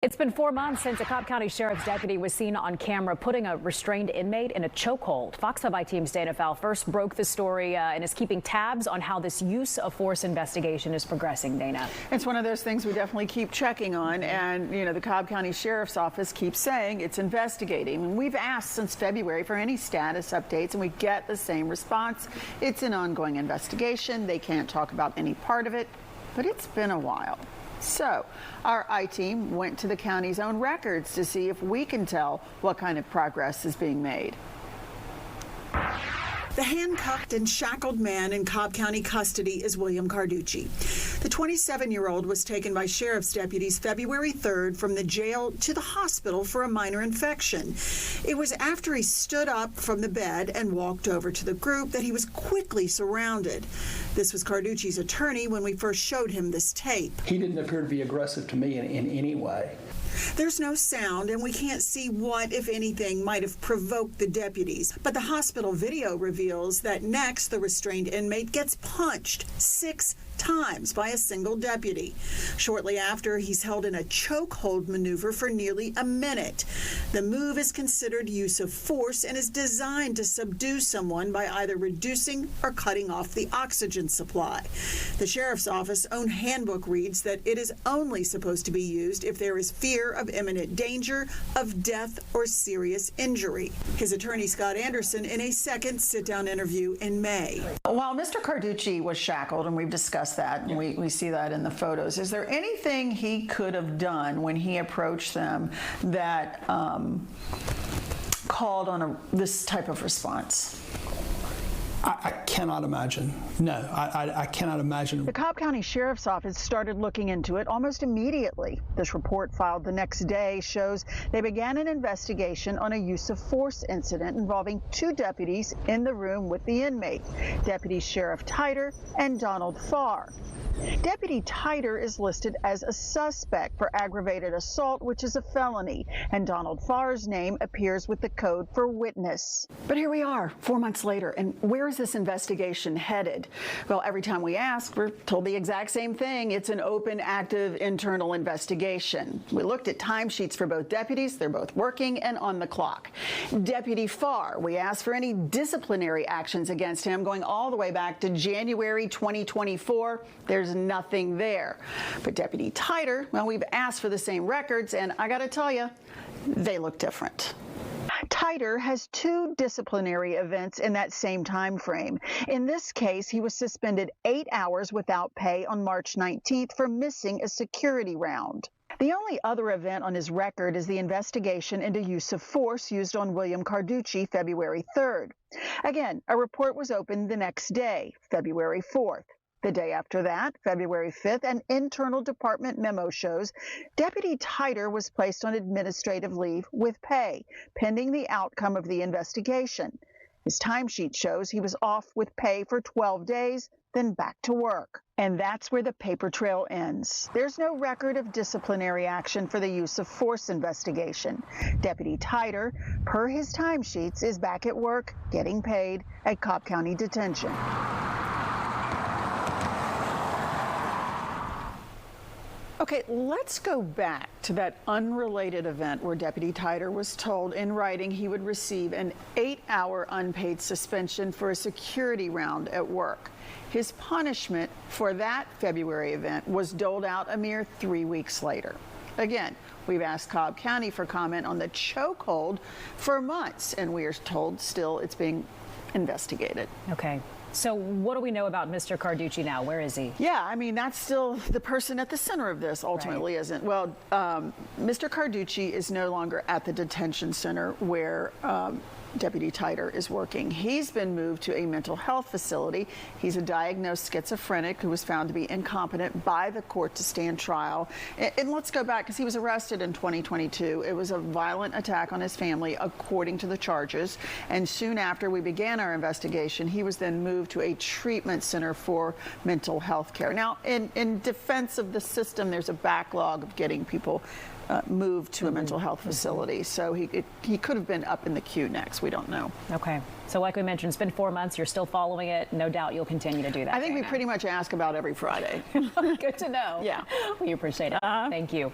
It's been 4 months since a Cobb County Sheriff's deputy was seen on camera putting a restrained inmate in a chokehold. Fox 5 team's Dana Fowle first broke the story and is keeping tabs on how this use of force investigation is progressing. Dana. It's one of those things we definitely keep checking on, and the Cobb County Sheriff's Office keeps saying it's investigating. And we've asked since February for any status updates, and we get the same response. It's an ongoing investigation. They can't talk about any part of it, but it's been a while. So our I-team went to the county's own records to see if we can tell what kind of progress is being made. The handcuffed and shackled man in Cobb County custody is William Carducci. The 27-year-old was taken by sheriff's deputies February 3rd from the jail to the hospital for a minor infection. It was after he stood up from the bed and walked over to the group that he was quickly surrounded. This was Carducci's attorney when we first showed him this tape. He didn't appear to be aggressive to me in any way. There's no sound, and we can't see what, if anything, might have provoked the deputies. But the hospital video reveals that next, the restrained inmate gets punched 6 times by a single deputy. Shortly after, he's held in a chokehold maneuver for nearly a minute. The move is considered use of force and is designed to subdue someone by either reducing or cutting off the oxygen supply. The sheriff's office own handbook reads that it is only supposed to be used if there is fear of imminent danger of death or serious injury. His attorney, Scott Anderson, in a second sit-down interview in May. While Mr. Carducci was shackled, and we've discussed that, and we see that in the photos, is there anything he could have done when he approached them that called on this type of response? I cannot imagine. No, I cannot imagine. The Cobb County Sheriff's Office started looking into it almost immediately. This report filed the next day shows they began an investigation on a use of force incident involving 2 deputies in the room with the inmate, Deputy Sheriff Titer and Donald Farr. Deputy Titer is listed as a suspect for aggravated assault, which is a felony, and Donald Farr's name appears with the code for witness. But here we are, 4 months later, and where is this investigation headed? Well, every time we ask, we're told the exact same thing. It's an open, active, internal investigation. We looked at timesheets for both deputies. They're both working and on the clock. Deputy Farr, we asked for any disciplinary actions against him going all the way back to January 2024. There's nothing there. But Deputy Titer, well, we've asked for the same records, and I got to tell you, they look different. Titer has 2 disciplinary events in that same time frame. In this case, he was suspended 8 hours without pay on March 19th for missing a security round. The only other event on his record is the investigation into use of force used on William Carducci February 3rd. Again, a report was opened the next day, February 4th. The day after that, February 5th, an internal department memo shows Deputy Titer was placed on administrative leave with pay, pending the outcome of the investigation. His timesheet shows he was off with pay for 12 days, then back to work. And that's where the paper trail ends. There's no record of disciplinary action for the use of force investigation. Deputy Titer, per his timesheets, is back at work, getting paid at Cobb County Detention. Okay, let's go back to that unrelated event where Deputy Titer was told in writing he would receive an 8-hour unpaid suspension for a security round at work. His punishment for that February event was doled out a mere 3 weeks later. Again, we've asked Cobb County for comment on the chokehold for months, and we are told still it's being investigated. Okay. So what do we know about Mr. Carducci now? Where is he? Yeah, I mean, that's still the person at the center of this, ultimately, right? Isn't? Well, Mr. Carducci is no longer at the detention center where Deputy Titer is working. He's been moved to a mental health facility. He's a diagnosed schizophrenic who was found to be incompetent by the court to stand trial. And let's go back, because he was arrested in 2022. It was a violent attack on his family, according to the charges. And soon after we began our investigation, he was then moved to a treatment center for mental health care. Now, in defense of the system, there's a backlog of getting people moved to a mental health facility. So he could have been up in the queue next. We don't know. Okay. So like we mentioned, it's been 4 months. You're still following it. No doubt you'll continue to do that. I think we pretty much ask about every Friday. Good to know. Yeah. We appreciate it. Thank you.